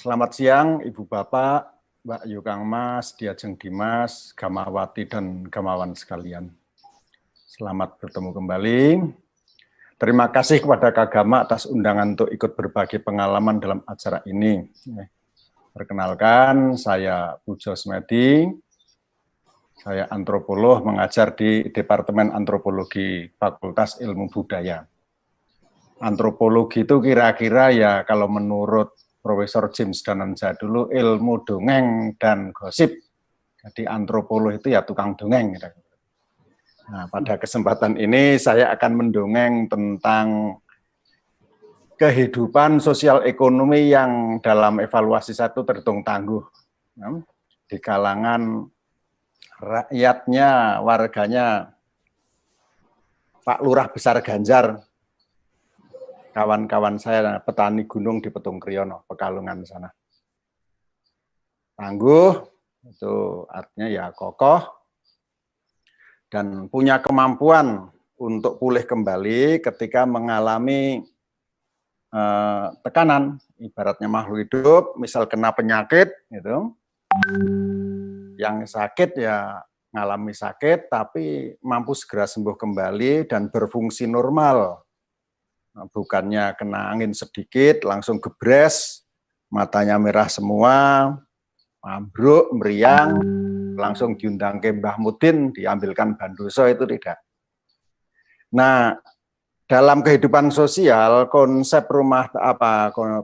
Selamat siang, Ibu Bapak, Mbak Yu Kang Mas, Diajeng Dimas, Gamawati, dan Gamawan sekalian. Selamat bertemu kembali. Terima kasih kepada Kak Gama atas undangan untuk ikut berbagi pengalaman dalam acara ini. Perkenalkan, saya Pujo Smedi. Saya antropolog, mengajar di Departemen Antropologi Fakultas Ilmu Budaya. Antropologi itu kira-kira ya kalau menurut Profesor James Dananja dulu ilmu dongeng dan gosip. Jadi antropolog itu ya tukang dongeng. Nah, pada kesempatan ini saya akan mendongeng tentang kehidupan sosial ekonomi yang dalam evaluasi satu terhitung tangguh. Di kalangan rakyatnya, warganya Pak Lurah Besar Ganjar, kawan-kawan saya petani gunung di Petung Kriyono, Pekalongan sana. Tangguh, itu artinya ya kokoh, dan punya kemampuan untuk pulih kembali ketika mengalami tekanan, ibaratnya makhluk hidup, misal kena penyakit, gitu. Yang sakit ya mengalami sakit, tapi mampu segera sembuh kembali dan berfungsi normal. Bukannya kena angin sedikit, langsung gebres, matanya merah semua, ambruk, meriang, langsung diundang ke Mbah Mudin, diambilkan bandoso, itu tidak. Nah, dalam kehidupan sosial, konsep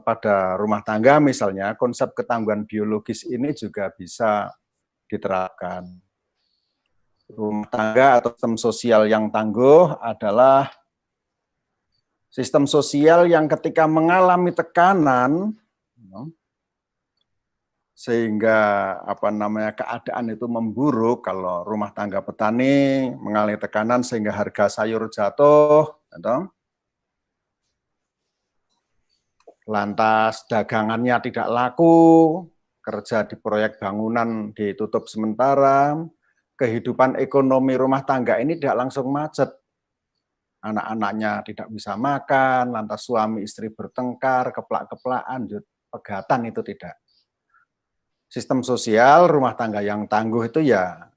pada rumah tangga misalnya, konsep ketangguhan biologis ini juga bisa diterapkan. Rumah tangga atau sistem sosial yang tangguh adalah sistem sosial yang ketika mengalami tekanan, sehingga keadaan itu memburuk, kalau rumah tangga petani mengalami tekanan sehingga harga sayur jatuh, lantas dagangannya tidak laku, kerja di proyek bangunan ditutup sementara, kehidupan ekonomi rumah tangga ini tidak langsung macet. Anak-anaknya tidak bisa makan, lantas suami istri bertengkar, keplak-keplakan, pegatan, itu tidak. Sistem sosial rumah tangga yang tangguh itu ya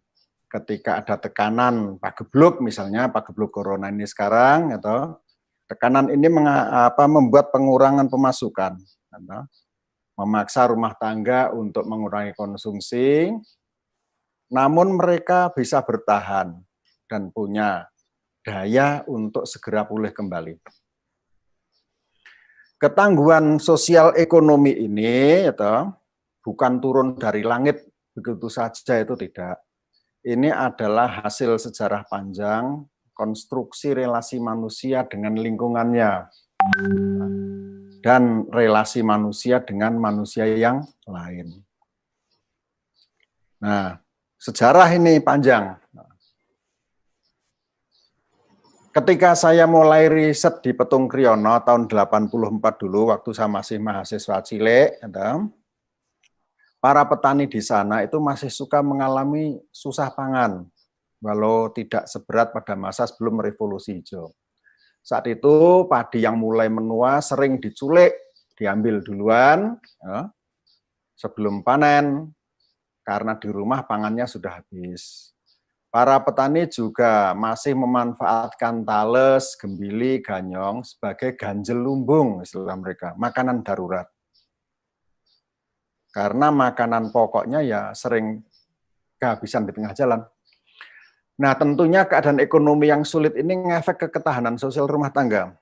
ketika ada tekanan pagebluk, misalnya pagebluk corona ini sekarang, atau tekanan ini membuat pengurangan pemasukan, memaksa rumah tangga untuk mengurangi konsumsi, namun mereka bisa bertahan dan punya daya untuk segera pulih kembali. Ketangguhan sosial ekonomi ini bukan turun dari langit begitu saja, itu tidak. Ini adalah hasil sejarah panjang konstruksi relasi manusia dengan lingkungannya dan relasi manusia dengan manusia yang lain. Nah, sejarah ini panjang. Ketika saya mulai riset di Petung Kriyono tahun 84 dulu, waktu saya masih mahasiswa cilik, para petani di sana itu masih suka mengalami susah pangan, walau tidak seberat pada masa sebelum revolusi hijau. Saat itu padi yang mulai menua sering diculik, diambil duluan sebelum panen, karena di rumah pangannya sudah habis. Para petani juga masih memanfaatkan tales, gembili, ganyong sebagai ganjel lumbung, istilah mereka, makanan darurat. Karena makanan pokoknya ya sering kehabisan di tengah jalan. Nah, tentunya keadaan ekonomi yang sulit ini ngefek ke ketahanan sosial rumah tangga.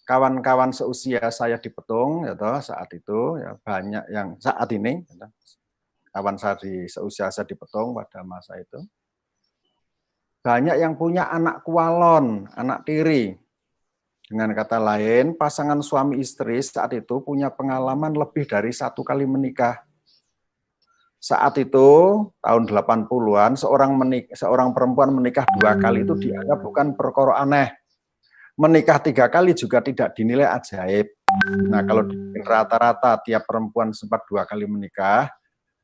Kawan-kawan seusia saya di Petung, saat itu ya banyak yang saat ini, kawan saya di seusia saya di Petung pada masa itu, banyak yang punya anak kualon, anak tiri. Dengan kata lain, pasangan suami istri saat itu punya pengalaman lebih dari 1 kali menikah. Saat itu, tahun 80-an, seorang perempuan menikah 2 kali itu dianggap bukan perkara aneh. Menikah 3 kali juga tidak dinilai ajaib. Nah, kalau rata-rata tiap perempuan sempat 2 kali menikah,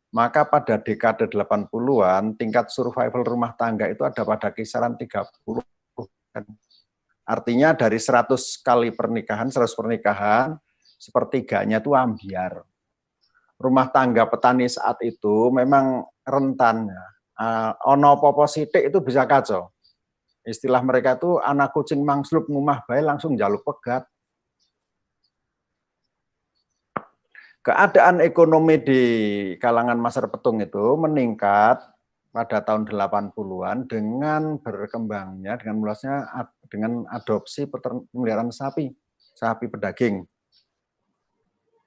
maka pada dekade 80-an tingkat survival rumah tangga itu ada pada kisaran 30. Artinya dari 100 kali pernikahan, 100 pernikahan, sepertiganya itu ambyar. rumah tangga petani saat itu memang rentan. Ono popo sithik itu bisa kacau. Istilah mereka itu anak kucing mangsluk ngumah bae langsung jaluk pegat. Keadaan ekonomi di kalangan masyarakat petung itu meningkat pada tahun 80-an dengan berkembangnya, dengan meluasnya, dengan adopsi pemeliharaan sapi pedaging.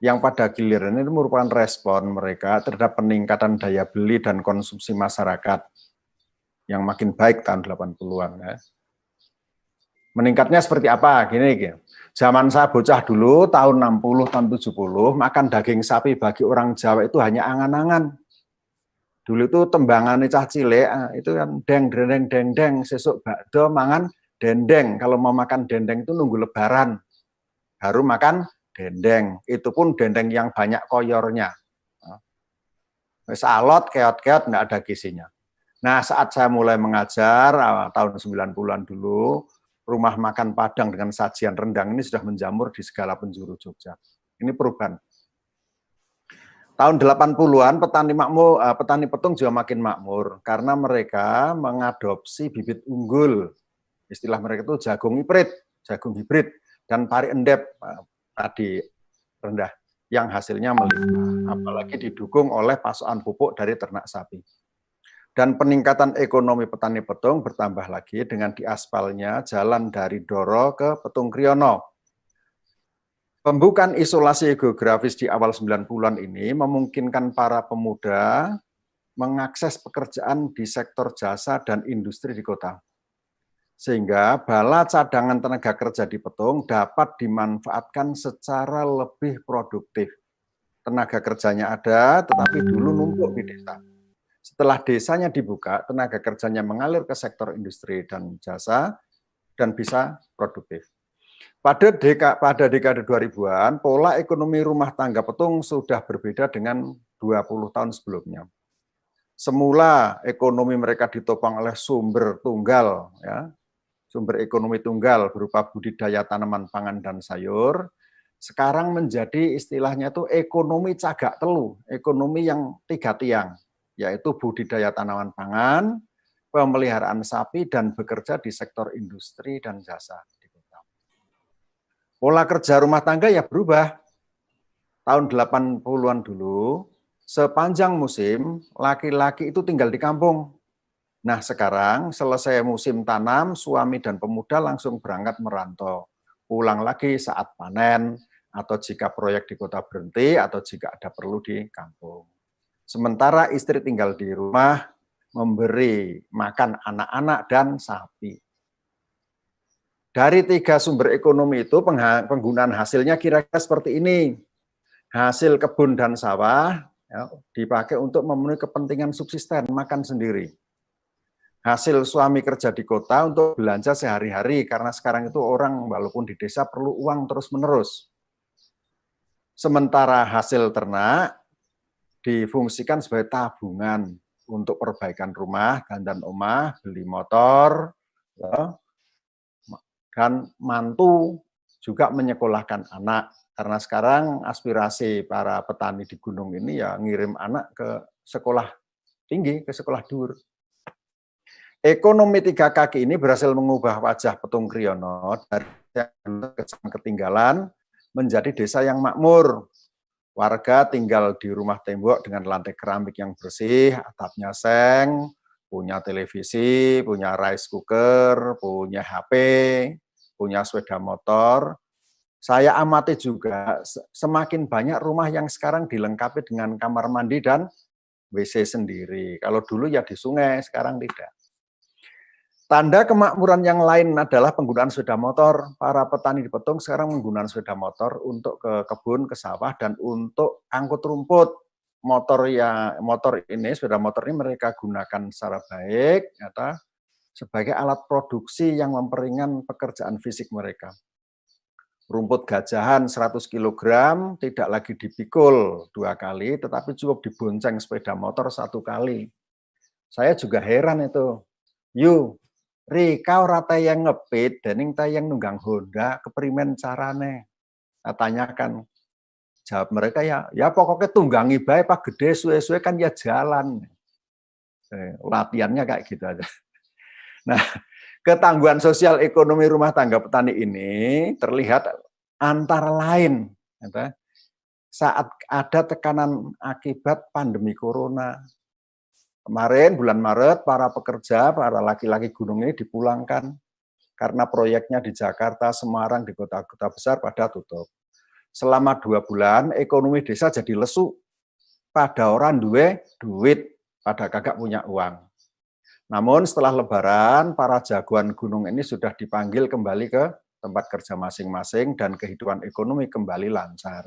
Yang pada giliran itu merupakan respon mereka terhadap peningkatan daya beli dan konsumsi masyarakat yang makin baik tahun 80-an. Ya. Meningkatnya seperti apa? Gini. Zaman saya bocah dulu, tahun 60, tahun 70, makan daging sapi bagi orang Jawa itu hanya angan-angan. Dulu itu tembangan cah cilik, itu kan deng, sesuk bakdo mangan dendeng. Kalau mau makan dendeng itu nunggu lebaran, baru makan dendeng. Itu pun dendeng yang banyak koyornya. Wis alot, keot-keot, nggak ada gizinya. Nah, saat saya mulai mengajar, tahun 90-an dulu, rumah makan Padang dengan sajian rendang ini sudah menjamur di segala penjuru Jogja. Ini perubahan. Tahun 80-an petani petung juga makin makmur karena mereka mengadopsi bibit unggul. Istilah mereka itu jagung hibrid dan pari endep tadi rendah yang hasilnya melimpah, apalagi didukung oleh pasokan pupuk dari ternak sapi. Dan peningkatan ekonomi petani petung bertambah lagi dengan diaspalnya jalan dari Doro ke Petung Kriono. Pembukaan isolasi geografis di awal 90-an ini memungkinkan para pemuda mengakses pekerjaan di sektor jasa dan industri di kota. Sehingga bala cadangan tenaga kerja di Petung dapat dimanfaatkan secara lebih produktif. Tenaga kerjanya ada, tetapi dulu numpuk di desa. Setelah desanya dibuka, tenaga kerjanya mengalir ke sektor industri dan jasa dan bisa produktif. Pada dekade 2000-an, pola ekonomi rumah tangga Petung sudah berbeda dengan 20 tahun sebelumnya. Semula ekonomi mereka ditopang oleh sumber tunggal, ya, sumber ekonomi tunggal berupa budidaya tanaman pangan dan sayur. Sekarang menjadi istilahnya itu ekonomi cagak telu, ekonomi yang 3 tiang, yaitu budidaya tanaman pangan, pemeliharaan sapi, dan bekerja di sektor industri dan jasa. Pola kerja rumah tangga ya berubah. Tahun 80-an dulu, sepanjang musim, laki-laki itu tinggal di kampung. Nah sekarang selesai musim tanam, suami dan pemuda langsung berangkat merantau. Pulang lagi saat panen, atau jika proyek di kota berhenti, atau jika ada perlu di kampung. Sementara istri tinggal di rumah, memberi makan anak-anak dan sapi. Dari 3 sumber ekonomi itu penggunaan hasilnya kira-kira seperti ini. Hasil kebun dan sawah ya, dipakai untuk memenuhi kepentingan subsisten, makan sendiri. Hasil suami kerja di kota untuk belanja sehari-hari, karena sekarang itu orang walaupun di desa perlu uang terus-menerus. Sementara hasil ternak difungsikan sebagai tabungan untuk perbaikan rumah, dandan omah, beli motor, ya, dan mantu juga menyekolahkan anak. Karena sekarang aspirasi para petani di gunung ini ya ngirim anak ke sekolah tinggi, ke sekolah dhuwur. Ekonomi 3 kaki ini berhasil mengubah wajah Petung Kriono dari yang ketinggalan menjadi desa yang makmur. Warga tinggal di rumah tembok dengan lantai keramik yang bersih, atapnya seng, punya televisi, punya rice cooker, punya HP, punya sepeda motor. Saya amati juga semakin banyak rumah yang sekarang dilengkapi dengan kamar mandi dan WC sendiri. Kalau dulu ya di sungai, sekarang tidak. Tanda kemakmuran yang lain adalah penggunaan sepeda motor. Para petani di Petung sekarang menggunakan sepeda motor untuk ke kebun, ke sawah, dan untuk angkut rumput. Sepeda motor ini mereka gunakan secara baik, sebagai alat produksi yang memperingan pekerjaan fisik mereka. Rumput gajahan 100 kg tidak lagi dipikul 2 kali, tetapi cukup dibonceng sepeda motor 1 kali. Saya juga heran itu. Rika ora tayang ngepit, dening tayang nunggang Honda, keprimen carane. Saya tanyakan. Jawab mereka ya pokoknya tunggangi bae Pak gede suwe-suwe kan ya jalan. Latihannya kayak gitu aja. Nah, ketangguhan sosial ekonomi rumah tangga petani ini terlihat antara lain saat ada tekanan akibat pandemi corona. Kemarin bulan Maret para pekerja, para laki-laki gunung ini dipulangkan karena proyeknya di Jakarta, Semarang, di kota-kota besar pada tutup. Selama 2 bulan ekonomi desa jadi lesu. Pada orang duit, pada kagak punya uang. Namun setelah Lebaran, para jagoan gunung ini sudah dipanggil kembali ke tempat kerja masing-masing dan kehidupan ekonomi kembali lancar.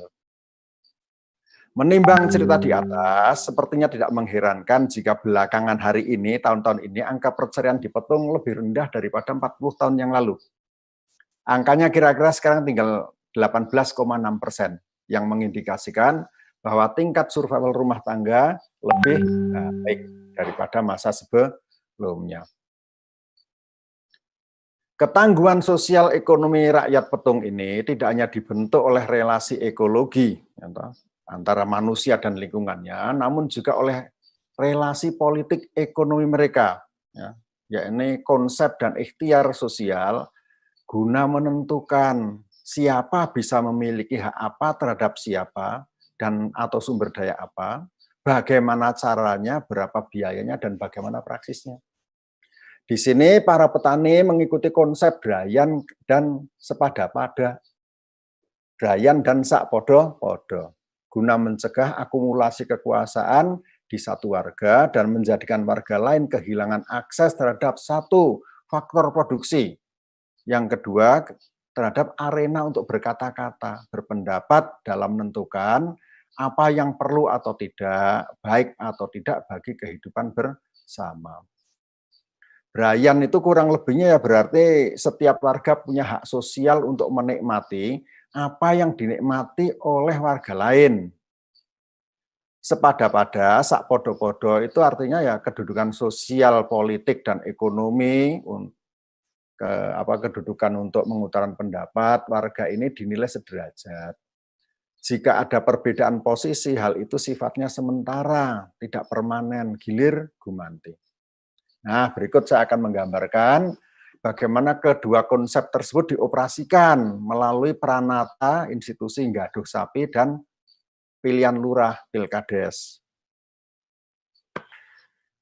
Menimbang cerita di atas, sepertinya tidak mengherankan jika belakangan hari ini, tahun-tahun ini, angka perceraian di Petung lebih rendah daripada 40 tahun yang lalu. Angkanya kira-kira sekarang tinggal 18,6%, yang mengindikasikan bahwa tingkat survival rumah tangga lebih baik daripada masa sebelumnya. Ketangguhan sosial ekonomi rakyat Petung ini tidak hanya dibentuk oleh relasi ekologi antara manusia dan lingkungannya, namun juga oleh relasi politik ekonomi mereka, yakni konsep dan ikhtiar sosial guna menentukan siapa bisa memiliki hak apa terhadap siapa dan atau sumber daya apa, bagaimana caranya, berapa biayanya, dan bagaimana praksisnya. Di sini para petani mengikuti konsep Drayan dan sepada-pada, Drayan dan sakpodo-podo, guna mencegah akumulasi kekuasaan di satu warga dan menjadikan warga lain kehilangan akses terhadap satu faktor produksi. Yang kedua, terhadap arena untuk berkata-kata, berpendapat dalam menentukan apa yang perlu atau tidak, baik atau tidak bagi kehidupan bersama. Drayan itu kurang lebihnya ya berarti setiap warga punya hak sosial untuk menikmati apa yang dinikmati oleh warga lain. Sepada-pada, sakpodo-podo itu artinya ya kedudukan sosial, politik, dan ekonomi, kedudukan untuk mengutarakan pendapat warga ini dinilai sederajat. Jika ada perbedaan posisi, hal itu sifatnya sementara, tidak permanen, gilir gumanti. Nah, berikut saya akan menggambarkan bagaimana kedua konsep tersebut dioperasikan melalui Pranata institusi Nggaduh Sapi dan pilihan lurah Pilkades.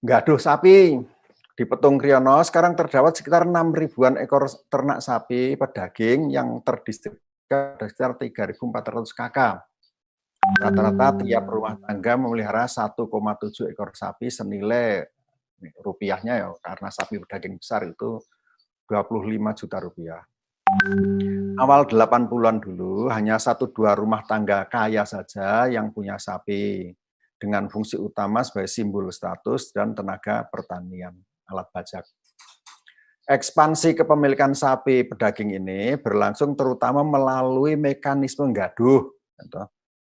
Nggaduh sapi di Petung Kriono sekarang terdapat sekitar 6.000-an ekor ternak sapi pedaging yang terdistribusikan sekitar 3.400 kakak. Rata-rata tiap rumah tangga memelihara 1,7 ekor sapi senilai rupiahnya ya karena sapi pedaging besar itu 25 juta rupiah. Awal 80-an dulu hanya 1-2 rumah tangga kaya saja yang punya sapi dengan fungsi utama sebagai simbol status dan tenaga pertanian, alat bajak. Ekspansi kepemilikan sapi pedaging ini berlangsung terutama melalui mekanisme nggaduh.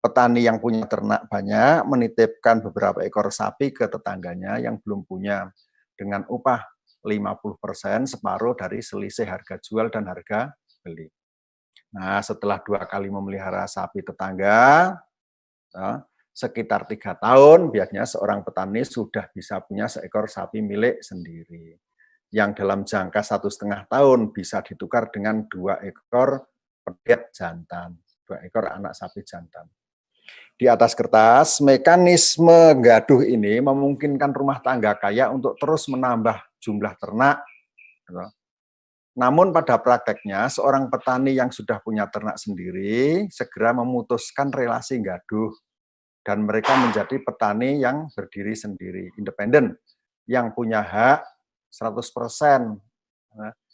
Petani yang punya ternak banyak menitipkan beberapa ekor sapi ke tetangganya yang belum punya dengan upah 50% separuh dari selisih harga jual dan harga beli. Nah, setelah 2 kali memelihara sapi tetangga, sekitar 3 tahun, biasanya seorang petani sudah bisa punya seekor sapi milik sendiri. Yang dalam jangka 1,5 tahun bisa ditukar dengan 2 ekor pedet jantan, 2 ekor anak sapi jantan. Di atas kertas, mekanisme nggaduh ini memungkinkan rumah tangga kaya untuk terus menambah jumlah ternak. Namun pada prakteknya, seorang petani yang sudah punya ternak sendiri segera memutuskan relasi nggaduh. Dan mereka menjadi petani yang berdiri sendiri, independen, yang punya hak 100%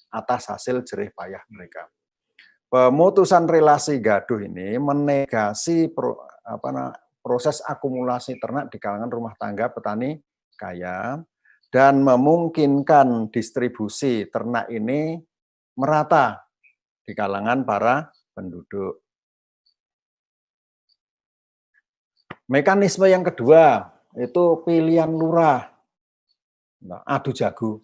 atas hasil jerih payah mereka. Pemutusan relasi nggaduh ini menegasi proses akumulasi ternak di kalangan rumah tangga petani kaya dan memungkinkan distribusi ternak ini merata di kalangan para penduduk. Mekanisme yang kedua itu pilihan lurah, adu jago.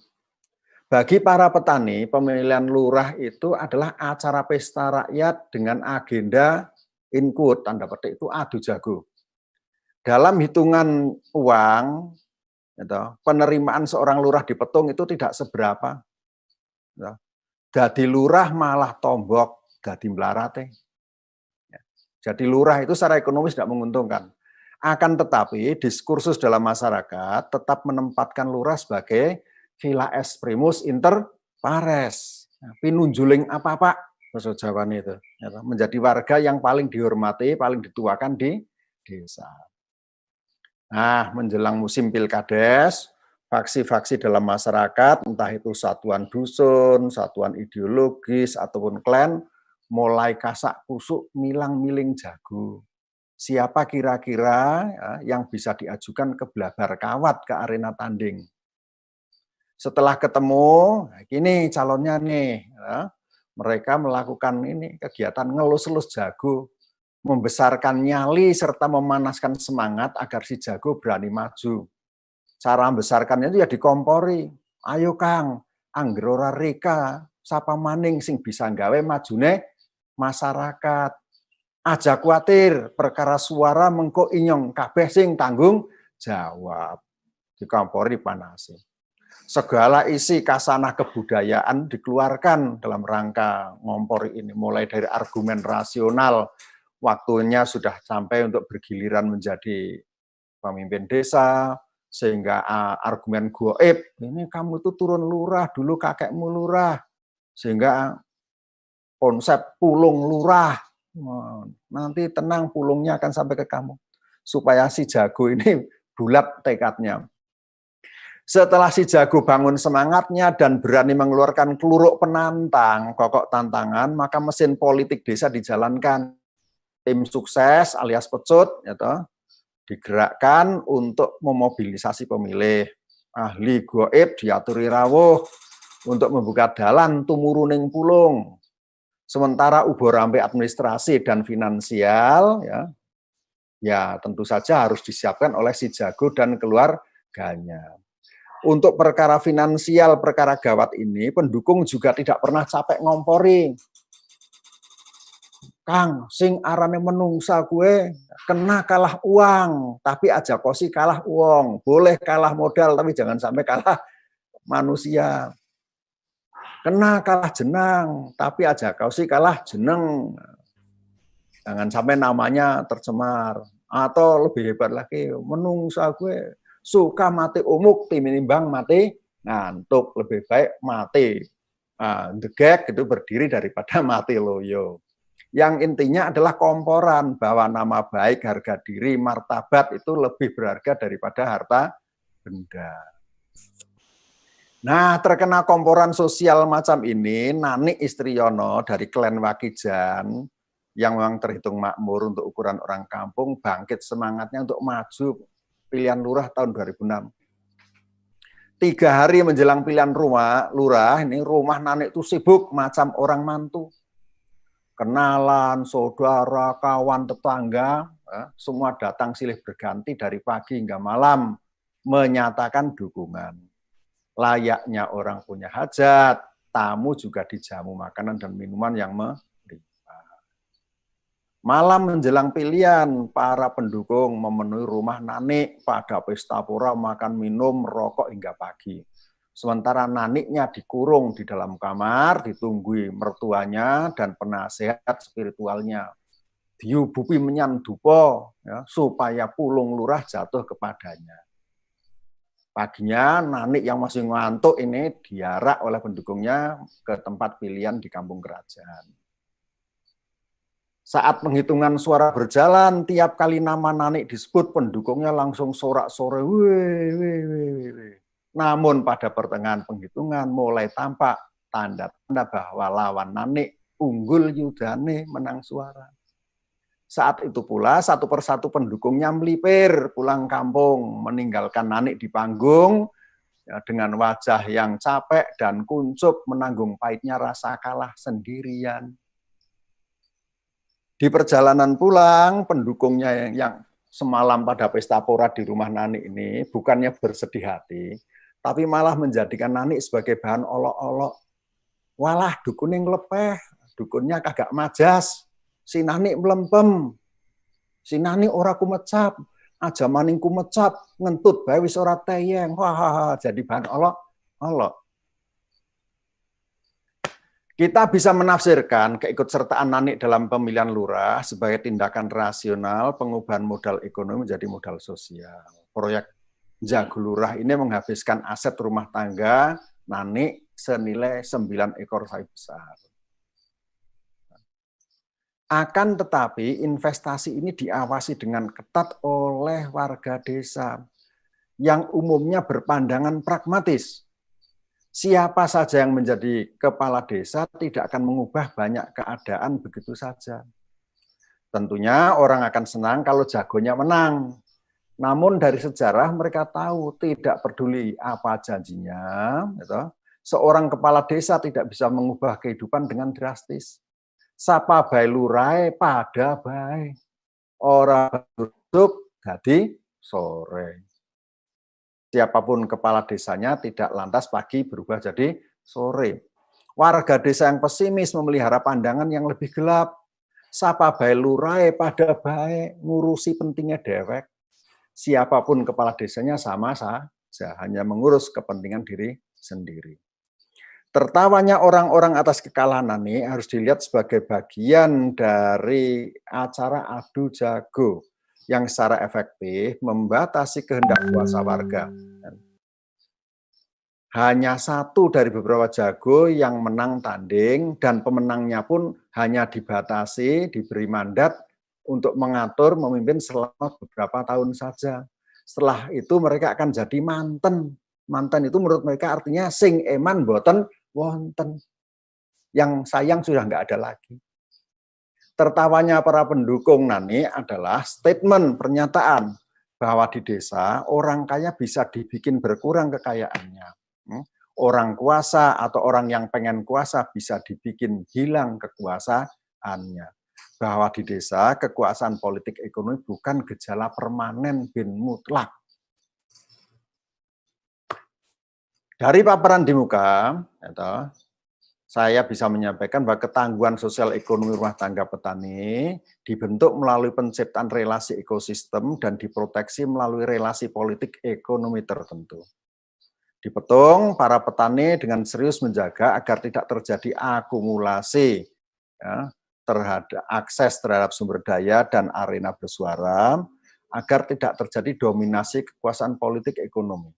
Bagi para petani, pemilihan lurah itu adalah acara pesta rakyat dengan agenda in quote, tanda petik itu adu jago. Dalam hitungan uang, gitu, penerimaan seorang lurah di Petung itu tidak seberapa. Gitu. Dadi lurah malah tombok, dadi mlarate. Jadi lurah itu secara ekonomis tidak menguntungkan. Akan tetapi diskursus dalam masyarakat tetap menempatkan lurah sebagai villa es primus inter pares. Pinunjuling apa-apa, bahasa Jawa itu. Menjadi warga yang paling dihormati, paling dituakan di desa. Nah, menjelang musim pilkades, faksi-faksi dalam masyarakat, entah itu satuan dusun, satuan ideologis, ataupun klan, mulai kasak kusuk milang-miling jago. Siapa kira-kira yang bisa diajukan ke Blabar Kawat ke arena tanding. Setelah ketemu, gini calonnya nih, mereka melakukan ini kegiatan ngelus-elus jago, membesarkan nyali serta memanaskan semangat agar si jago berani maju. Cara membesarkannya itu ya dikompori. Ayo Kang, anggrora reka, sapa maning sing bisa nggawe majune masyarakat. Aja kuatir, perkara suara mengko inyong kabeh sing tanggung jawab. Dikompori dipanasi. Segala isi kasanah kebudayaan dikeluarkan dalam rangka ngompori ini. Mulai dari argumen rasional, waktunya sudah sampai untuk bergiliran menjadi pemimpin desa, sehingga argumen goib, ini kamu tuh turun lurah, dulu kakekmu lurah, sehingga konsep pulung lurah, nanti tenang pulungnya akan sampai ke kamu, supaya si jago ini bulat tekadnya. Setelah si jago bangun semangatnya dan berani mengeluarkan keluruk penantang, kokok tantangan, maka mesin politik desa dijalankan. Tim sukses alias pecut, digerakkan untuk memobilisasi pemilih. Ahli goib diaturi rawuh untuk membuka dalan tumuruning pulung. Sementara uborampe administrasi dan finansial, ya tentu saja harus disiapkan oleh si jago dan keluarganya. Untuk perkara finansial, perkara gawat ini, pendukung juga tidak pernah capek ngompori. Kang, sing arane menungsa gue, kena kalah uang, tapi aja kosi kalah uang. Boleh kalah modal, tapi jangan sampai kalah manusia. Kena kalah jenang, tapi aja kosi kalah jeneng. Jangan sampai namanya tercemar. Atau lebih hebat lagi, menungsa gue suka mati umuk tinimbang mati ngantuk, lebih baik mati degek itu berdiri daripada mati loyo. Yang intinya adalah komporan bahwa nama baik, harga diri, martabat itu lebih berharga daripada harta benda. Nah, terkena komporan sosial macam ini, Nani Istriyono dari klan Wakijan yang memang terhitung makmur untuk ukuran orang kampung, bangkit semangatnya untuk maju pilihan lurah tahun 2006. 3 hari menjelang pilihan lurah, ini rumah Nani itu sibuk macam orang mantu. Kenalan, saudara, kawan, tetangga, semua datang silih berganti dari pagi hingga malam menyatakan dukungan. Layaknya orang punya hajat, tamu juga dijamu makanan dan minuman yang melimpah. Malam menjelang pilihan, para pendukung memenuhi rumah Nanik pada pesta pura, makan, minum, merokok hingga pagi. Sementara Naniknya dikurung di dalam kamar, ditunggui mertuanya dan penasehat spiritualnya. Diubupi menyan dupo, supaya pulung lurah jatuh kepadanya. Paginya Nanik yang masih ngantuk ini diarak oleh pendukungnya ke tempat pilihan di kampung kerajaan. Saat penghitungan suara berjalan, tiap kali nama Nanik disebut, pendukungnya langsung sorak-sorai. Namun pada pertengahan penghitungan mulai tampak tanda-tanda bahwa lawan Nanik unggul yudane menang suara. Saat itu pula satu persatu pendukungnya melipir pulang kampung, meninggalkan Nanik di panggung dengan wajah yang capek dan kuncup menanggung pahitnya rasa kalah sendirian. Di perjalanan pulang, pendukungnya yang semalam pada pesta pora di rumah Nanik ini bukannya bersedih hati, tapi malah menjadikan Nanik sebagai bahan olok-olok. Walah, dukunnya ngelepeh, dukunnya kagak majas. sinani melempem, sinani ora kumecap, aja maning kumecap, ngentut bae wis ora teyeng, wah jadi bahan olok. Kita bisa menafsirkan keikutsertaan Nanik dalam pemilihan lurah sebagai tindakan rasional pengubahan modal ekonomi menjadi modal sosial. Proyek Jago Lurah ini menghabiskan aset rumah tangga Nanik senilai 9 ekor sapi besar. Akan tetapi investasi ini diawasi dengan ketat oleh warga desa yang umumnya berpandangan pragmatis. Siapa saja yang menjadi kepala desa tidak akan mengubah banyak keadaan begitu saja. Tentunya orang akan senang kalau jagonya menang. Namun dari sejarah mereka tahu tidak peduli apa janjinya, gitu, seorang kepala desa tidak bisa mengubah kehidupan dengan drastis. Sapa bae lurai pada bae. Orang duduk jadi sore. Siapapun kepala desanya tidak lantas pagi berubah jadi sore. Warga desa yang pesimis memelihara pandangan yang lebih gelap. Sapa bae lurai pada bae, ngurusi pentingnya dewek. Siapapun kepala desanya sama saja, hanya mengurus kepentingan diri sendiri. Tertawanya orang-orang atas kekalahan Nanik harus dilihat sebagai bagian dari acara adu jago yang secara efektif membatasi kehendak kuasa warga. Hanya satu dari beberapa jago yang menang tanding dan pemenangnya pun hanya dibatasi, diberi mandat untuk mengatur, memimpin selama beberapa tahun saja. Setelah itu mereka akan jadi manten. Manten itu menurut mereka artinya sing eman boten wonten. Yang sayang sudah nggak ada lagi. Tertawanya para pendukung Nanik adalah statement, pernyataan bahwa di desa orang kaya bisa dibikin berkurang kekayaannya. Orang kuasa atau orang yang pengen kuasa bisa dibikin hilang kekuasaannya. Bahwa di desa kekuasaan politik ekonomi bukan gejala permanen bin mutlak. Dari paparan di muka, saya bisa menyampaikan bahwa ketangguhan sosial ekonomi rumah tangga petani dibentuk melalui penciptaan relasi ekosistem dan diproteksi melalui relasi politik ekonomi tertentu. Di Petung, para petani dengan serius menjaga agar tidak terjadi akumulasi terhadap akses terhadap sumber daya dan arena bersuara, agar tidak terjadi dominasi kekuasaan politik ekonomi.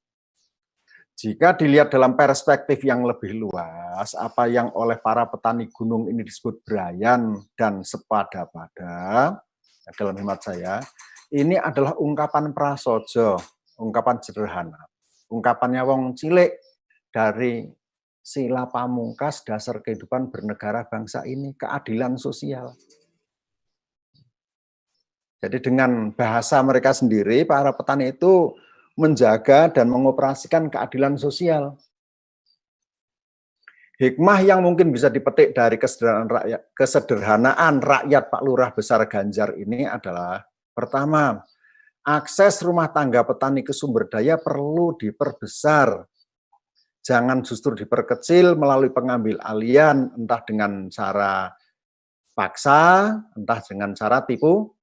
Jika dilihat dalam perspektif yang lebih luas, apa yang oleh para petani gunung ini disebut Brayan dan sepada-pada, dalam hemat saya, ini adalah ungkapan prasojo, ungkapan sederhana. Ungkapannya wong cilik dari sila pamungkas dasar kehidupan bernegara bangsa ini, keadilan sosial. Jadi dengan bahasa mereka sendiri, para petani itu menjaga dan mengoperasikan keadilan sosial. Hikmah yang mungkin bisa dipetik dari kesederhanaan rakyat Pak Lurah Besar Ganjar ini adalah, pertama, akses rumah tangga petani ke sumber daya perlu diperbesar. Jangan justru diperkecil melalui pengambil alian, entah dengan cara paksa, entah dengan cara tipu,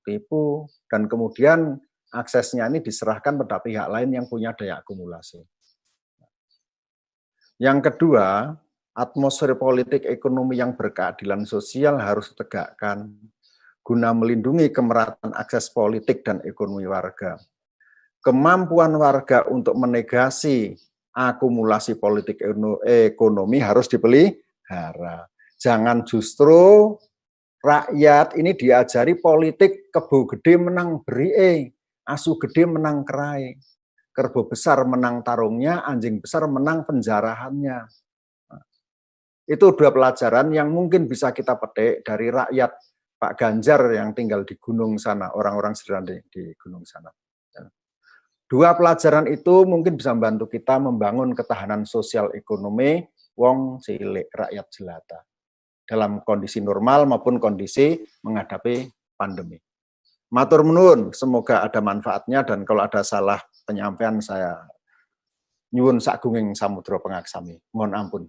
dan kemudian aksesnya ini diserahkan pada pihak lain yang punya daya akumulasi. Yang kedua, atmosfer politik ekonomi yang berkeadilan sosial harus ditegakkan guna melindungi kemerataan akses politik dan ekonomi warga. Kemampuan warga untuk menegasi akumulasi politik ekonomi harus dipelihara. Jangan justru rakyat ini diajari politik kebo gede menang berie, asu gede menang kerai, kerbo besar menang tarungnya, anjing besar menang penjarahannya. Itu dua pelajaran yang mungkin bisa kita petik dari rakyat Pak Ganjar yang tinggal di gunung sana, orang-orang sederhana di gunung sana. Dua pelajaran itu mungkin bisa membantu kita membangun ketahanan sosial ekonomi wong cilik rakyat jelata dalam kondisi normal maupun kondisi menghadapi pandemi. Matur nuwun, semoga ada manfaatnya, dan kalau ada salah penyampaian saya nyuwun sakgunging samudra pengaksami. Mohon ampun.